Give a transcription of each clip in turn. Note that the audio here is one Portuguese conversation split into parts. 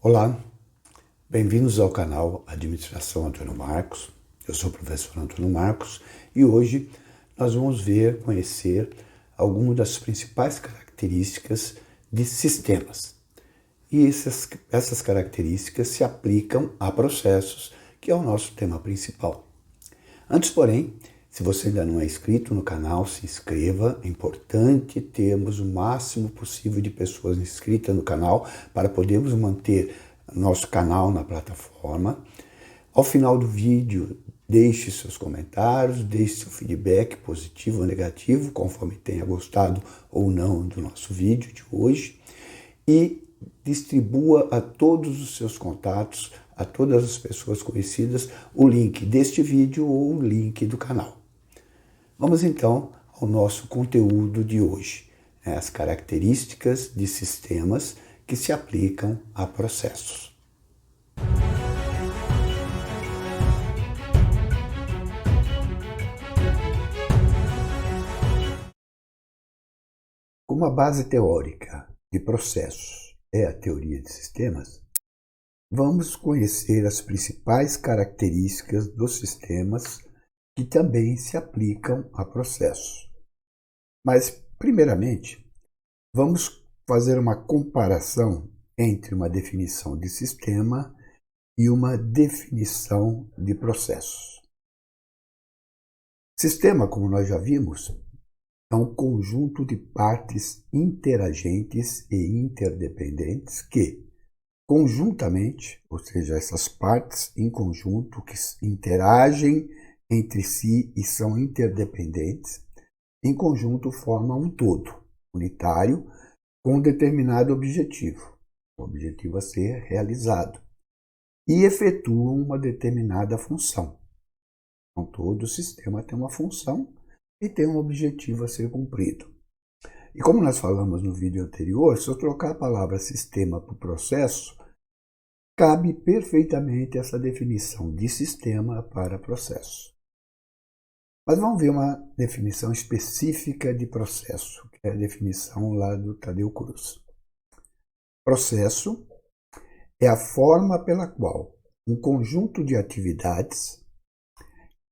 Olá, bem-vindos ao canal Administração Antônio Marcos. Eu sou o professor Antônio Marcos e hoje nós vamos conhecer algumas das principais características de sistemas. E essas características se aplicam a processos, que é o nosso tema principal. Antes, porém, se você ainda não é inscrito no canal, se inscreva. É importante termos o máximo possível de pessoas inscritas no canal para podermos manter nosso canal na plataforma. Ao final do vídeo, deixe seus comentários, deixe seu feedback positivo ou negativo, conforme tenha gostado ou não do nosso vídeo de hoje. E distribua a todos os seus contatos, a todas as pessoas conhecidas, o link deste vídeo ou o link do canal. Vamos então ao nosso conteúdo de hoje, as características de sistemas que se aplicam a processos. Como a base teórica de processos é a teoria de sistemas, vamos conhecer as principais características dos sistemas que também se aplicam a processos. Mas, primeiramente, vamos fazer uma comparação entre uma definição de sistema e uma definição de processos. Sistema, como nós já vimos, é um conjunto de partes interagentes e interdependentes que, conjuntamente, ou seja, essas partes em conjunto que interagem entre si e são interdependentes, em conjunto formam um todo unitário com um determinado objetivo, o objetivo a ser realizado, e efetuam uma determinada função. Então, todo sistema tem uma função e tem um objetivo a ser cumprido. E como nós falamos no vídeo anterior, se eu trocar a palavra sistema por processo, cabe perfeitamente essa definição de sistema para processo. Mas vamos ver uma definição específica de processo, que é a definição lá do Tadeu Cruz. Processo é a forma pela qual um conjunto de atividades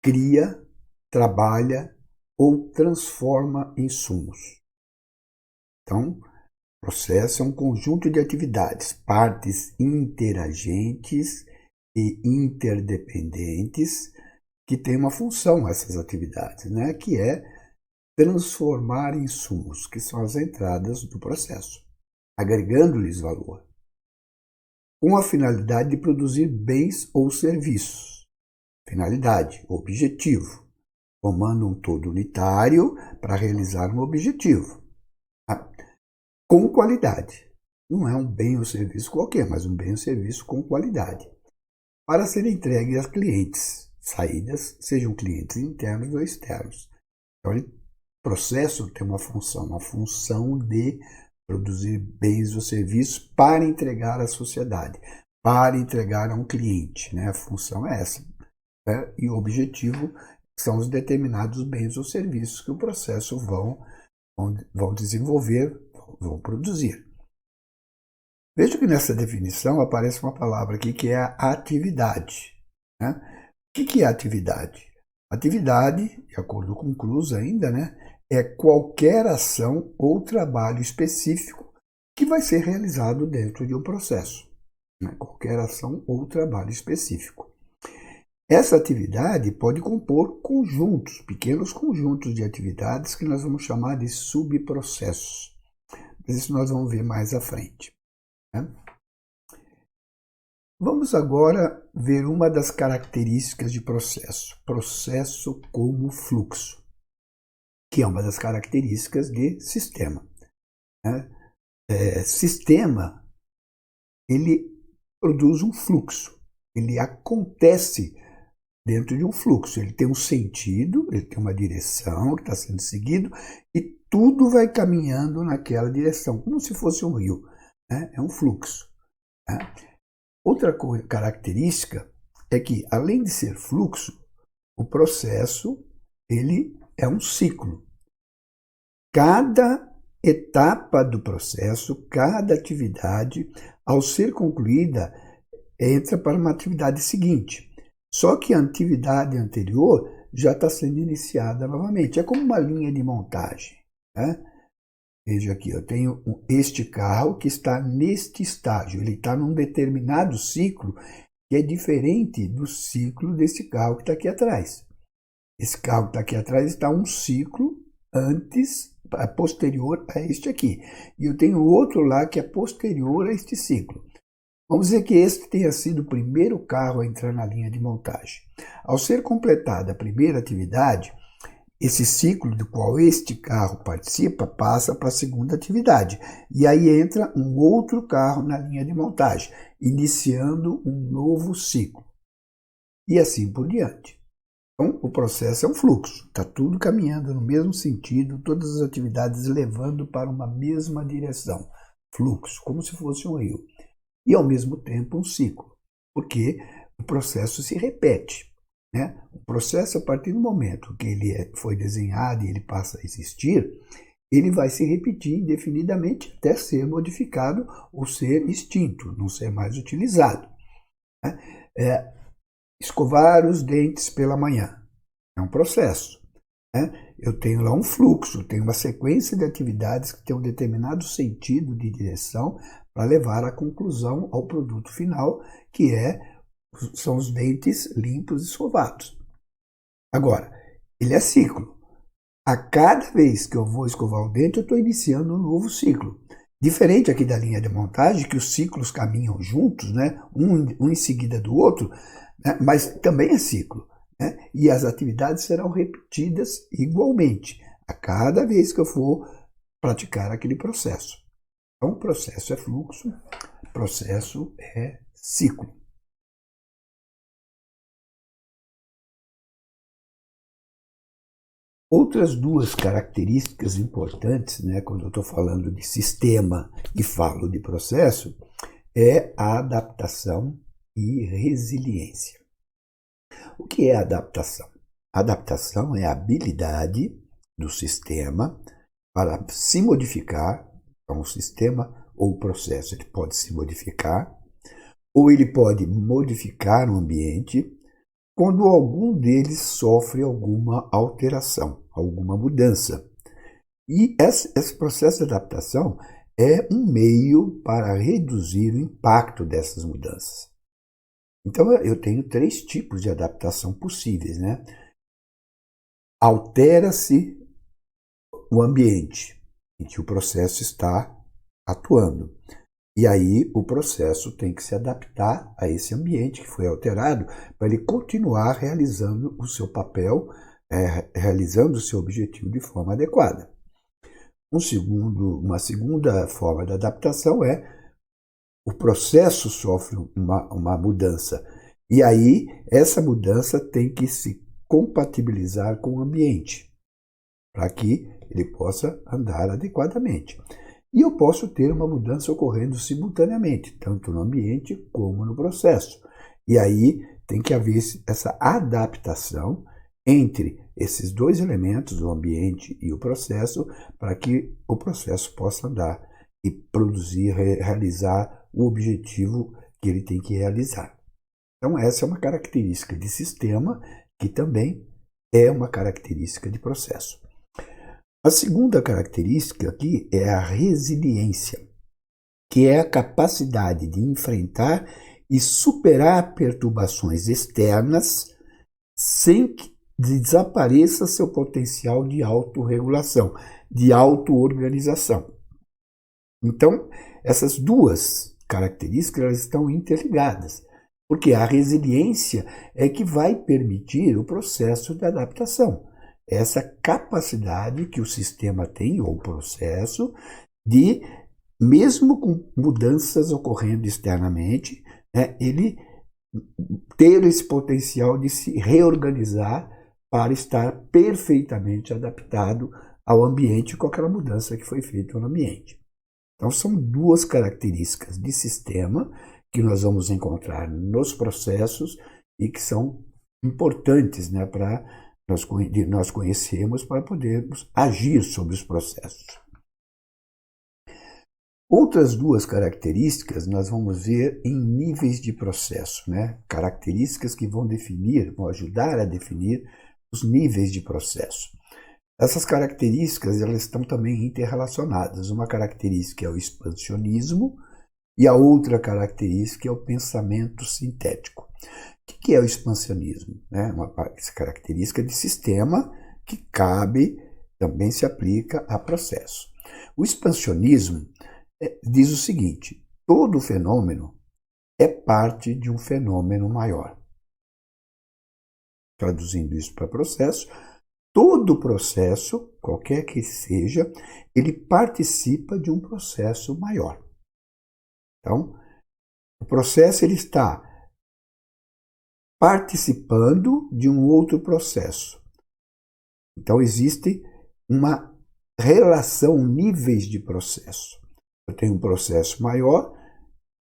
cria, trabalha ou transforma insumos. Então, processo é um conjunto de atividades, partes interagentes e interdependentes que tem uma função, essas atividades, que é transformar insumos, que são as entradas do processo, agregando-lhes valor, com a finalidade de produzir bens ou serviços. Finalidade, objetivo, formando um todo unitário para realizar um objetivo, com qualidade. Não é um bem ou serviço qualquer, mas um bem ou serviço com qualidade, para ser entregue aos clientes. Saídas, sejam clientes internos ou externos. Então, o processo tem uma função de produzir bens ou serviços para entregar à sociedade, para entregar a um cliente. A função é essa. E o objetivo são os determinados bens ou serviços que o processo vão desenvolver, vão produzir. Veja que nessa definição aparece uma palavra aqui que é a atividade. O que é atividade? Atividade, de acordo com Cruz ainda, é qualquer ação ou trabalho específico que vai ser realizado dentro de um processo. Qualquer ação ou trabalho específico. Essa atividade pode compor conjuntos, pequenos conjuntos de atividades que nós vamos chamar de subprocessos. Mas isso nós vamos ver mais à frente. Vamos agora ver uma das características de processo. Processo como fluxo, que é uma das características de sistema. Sistema, ele produz um fluxo. Ele acontece dentro de um fluxo. Ele tem um sentido, ele tem uma direção que está sendo seguido e tudo vai caminhando naquela direção, como se fosse um rio. É um fluxo. Outra característica é que, além de ser fluxo, o processo ele é um ciclo. Cada etapa do processo, cada atividade, Ao ser concluída, entra para uma atividade seguinte. Só que a atividade anterior já está sendo iniciada novamente. É como uma linha de montagem, né? Veja aqui, eu tenho este carro que está neste estágio. Ele está num determinado ciclo que é diferente do ciclo desse carro que está aqui atrás. Esse carro que está aqui atrás está um ciclo posterior a este aqui. E eu tenho outro lá que é posterior a este ciclo. Vamos dizer que este tenha sido o primeiro carro a entrar na linha de montagem. Ao ser completada a primeira atividade, esse ciclo do qual este carro participa passa para a segunda atividade. E aí entra um outro carro na linha de montagem, iniciando um novo ciclo. E assim por diante. Então, o processo é um fluxo, está tudo caminhando no mesmo sentido, todas as atividades levando para uma mesma direção. Fluxo, como se fosse um rio. E, ao mesmo tempo, um ciclo, porque o processo se repete, né? O processo, a partir do momento que ele foi desenhado e ele passa a existir, ele vai se repetir indefinidamente até ser modificado ou ser extinto, não ser mais utilizado, né? Escovar os dentes pela manhã é um processo, né? Eu tenho lá um fluxo, tenho uma sequência de atividades que tem um determinado sentido de direção para levar à conclusão, ao produto final, que são os dentes limpos e escovados. Agora, ele é ciclo. A cada vez que eu vou escovar o dente, eu estou iniciando um novo ciclo. Diferente aqui da linha de montagem, que os ciclos caminham juntos, né? um em seguida do outro, né? Mas também é ciclo, né? E as atividades serão repetidas igualmente, a cada vez que eu for praticar aquele processo. Então, processo é fluxo, processo é ciclo. Outras duas características importantes, né, quando eu estou falando de sistema e falo de processo, é a adaptação e resiliência. O que é adaptação? Adaptação é a habilidade do sistema para se modificar. Então, o sistema ou o processo ele pode se modificar, ou ele pode modificar o ambiente quando algum deles sofre alguma alteração, alguma mudança. E esse processo de adaptação é um meio para reduzir o impacto dessas mudanças. Então, eu tenho 3 tipos de adaptação possíveis, né? Altera-se o ambiente em que o processo está atuando. E aí o processo tem que se adaptar a esse ambiente que foi alterado para ele continuar realizando o seu papel, realizando o seu objetivo de forma adequada. Uma segunda forma de adaptação é o processo sofre uma mudança. E aí essa mudança tem que se compatibilizar com o ambiente para que ele possa andar adequadamente. E eu posso ter uma mudança ocorrendo simultaneamente, tanto no ambiente como no processo. E aí tem que haver essa adaptação entre esses 2 elementos, o ambiente e o processo, para que o processo possa andar e produzir, realizar o objetivo que ele tem que realizar. Então, essa é uma característica de sistema que também é uma característica de processo. A segunda característica aqui é a resiliência, que é a capacidade de enfrentar e superar perturbações externas sem que desapareça seu potencial de autorregulação, de autoorganização. Então, essas duas características elas estão interligadas, porque a resiliência é que vai permitir o processo de adaptação. Essa capacidade que o sistema tem, ou o processo, de, mesmo com mudanças ocorrendo externamente, né, ele ter esse potencial de se reorganizar para estar perfeitamente adaptado ao ambiente com aquela mudança que foi feita no ambiente. Então, são 2 características de sistema que nós vamos encontrar nos processos e que são importantes, né, para nós conhecermos para podermos agir sobre os processos. Outras duas características nós vamos ver em níveis de processo, né? Características que vão ajudar a definir os níveis de processo. Essas características elas estão também interrelacionadas. Uma característica é o expansionismo e a outra característica é o pensamento sintético. O que é o expansionismo? Uma característica de sistema que também se aplica a processo. O expansionismo diz o seguinte: todo fenômeno é parte de um fenômeno maior. Traduzindo isso para processo, todo processo, qualquer que seja, ele participa de um processo maior. Então, o processo ele está participando de um outro processo. Então, existe uma relação, níveis de processo. Eu tenho um processo maior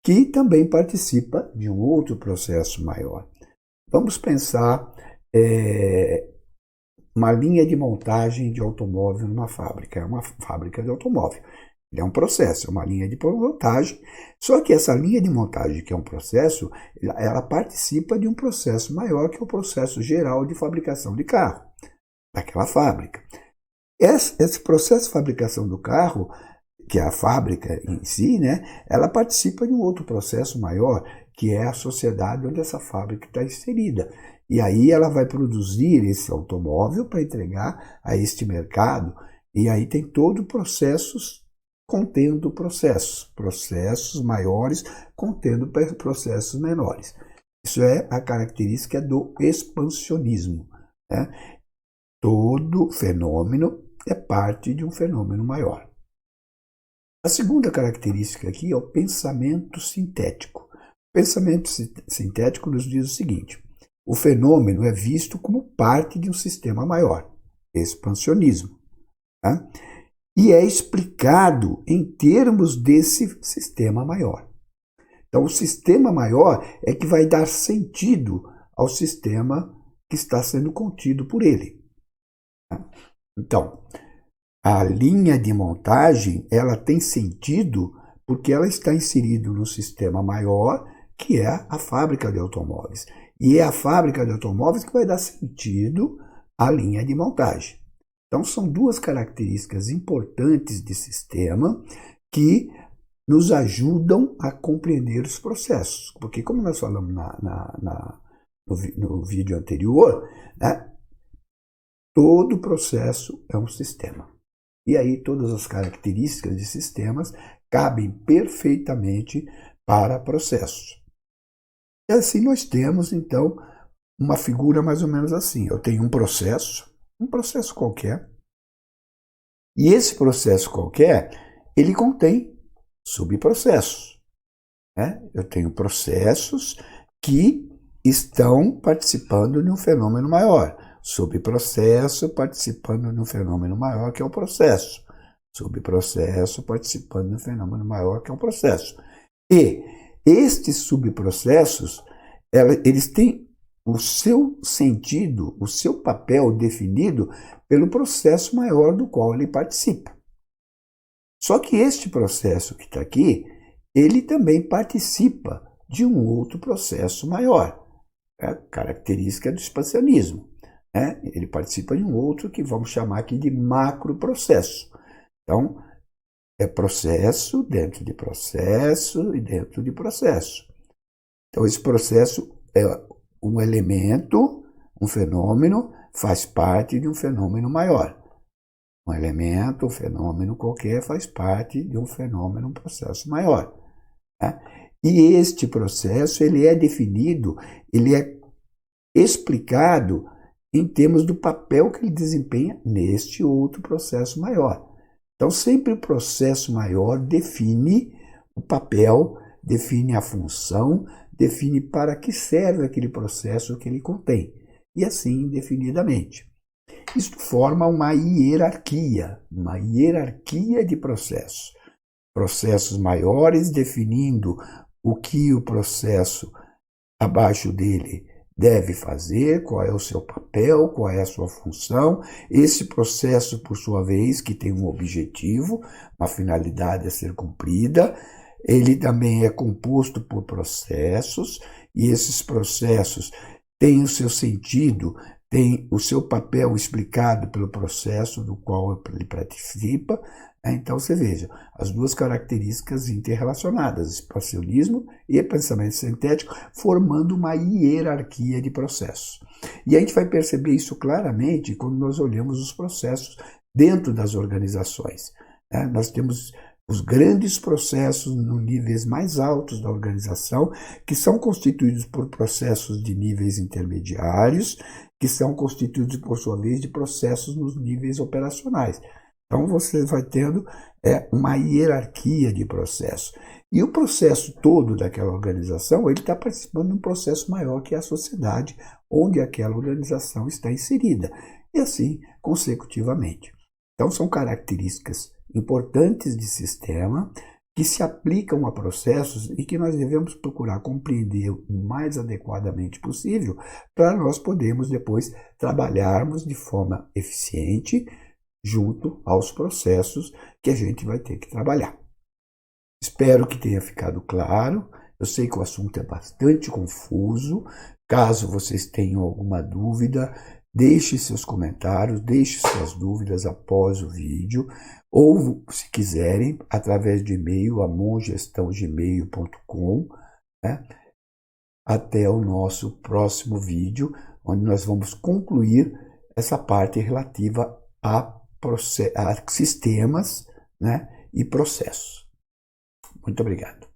que também participa de um outro processo maior. Vamos pensar uma linha de montagem de automóvel numa fábrica. É uma fábrica de automóvel. É um processo, é uma linha de montagem. Só que essa linha de montagem, que é um processo, ela participa de um processo maior, que é o processo geral de fabricação de carro, daquela fábrica. Esse processo de fabricação do carro, que é a fábrica em si, né, ela participa de um outro processo maior, que é a sociedade onde essa fábrica está inserida. E aí ela vai produzir esse automóvel para entregar a este mercado. E aí tem todo processos contendo processos maiores contendo processos menores. Isso é a característica do expansionismo, né? Todo fenômeno é parte de um fenômeno maior. A segunda característica aqui é o pensamento sintético. O pensamento sintético nos diz o seguinte: o fenômeno é visto como parte de um sistema maior, expansionismo, tá? E é explicado em termos desse sistema maior. Então, o sistema maior é que vai dar sentido ao sistema que está sendo contido por ele. Então, a linha de montagem, ela tem sentido porque ela está inserida no sistema maior, que é a fábrica de automóveis. E é a fábrica de automóveis que vai dar sentido à linha de montagem. Então, são duas características importantes de sistema que nos ajudam a compreender os processos. Porque, como nós falamos no vídeo anterior, né, todo processo é um sistema. E aí todas as características de sistemas cabem perfeitamente para processos. E assim nós temos, então, uma figura mais ou menos assim. Eu tenho um processo qualquer, e esse processo qualquer, ele contém subprocessos, né? Eu tenho processos que estão participando de um fenômeno maior. Subprocesso participando de um fenômeno maior, que é o processo. Subprocesso participando de um fenômeno maior, que é o processo. E estes subprocessos, eles têm o seu sentido, o seu papel definido pelo processo maior do qual ele participa. Só que este processo que está aqui, ele também participa de um outro processo maior. É a característica do expansionismo. Ele participa de um outro que vamos chamar aqui de macroprocesso. Então, é processo dentro de processo e dentro de processo. Então, esse processo é um elemento, um fenômeno, faz parte de um fenômeno maior. Um elemento, um fenômeno qualquer faz parte de um fenômeno, um processo maior. E este processo, ele é definido, ele é explicado em termos do papel que ele desempenha neste outro processo maior. Então, sempre o processo maior define o papel, define a função, define para que serve aquele processo que ele contém, e assim indefinidamente. Isto forma uma hierarquia de processos. Processos maiores definindo o que o processo abaixo dele deve fazer, qual é o seu papel, qual é a sua função. Esse processo, por sua vez, que tem um objetivo, uma finalidade a ser cumprida, ele também é composto por processos, e esses processos têm o seu sentido, têm o seu papel explicado pelo processo do qual ele participa. Então, você veja, as duas características interrelacionadas, expansionismo e pensamento sintético, formando uma hierarquia de processos. E a gente vai perceber isso claramente quando nós olhamos os processos dentro das organizações. Nós temos os grandes processos nos níveis mais altos da organização, que são constituídos por processos de níveis intermediários, que são constituídos, por sua vez, de processos nos níveis operacionais. Então, você vai tendo uma hierarquia de processos. E o processo todo daquela organização, ele está participando de um processo maior que é a sociedade, onde aquela organização está inserida. E assim, consecutivamente. Então, são características importantes de sistema que se aplicam a processos e que nós devemos procurar compreender o mais adequadamente possível para nós podermos depois trabalharmos de forma eficiente junto aos processos que a gente vai ter que trabalhar. Espero que tenha ficado claro. Eu sei que o assunto é bastante confuso. Caso vocês tenham alguma dúvida, deixe seus comentários, deixe suas dúvidas após o vídeo, ou, se quiserem, através de e-mail, amongestãogmail.com, né? Até o nosso próximo vídeo, onde nós vamos concluir essa parte relativa a sistemas, né, e processos. Muito obrigado.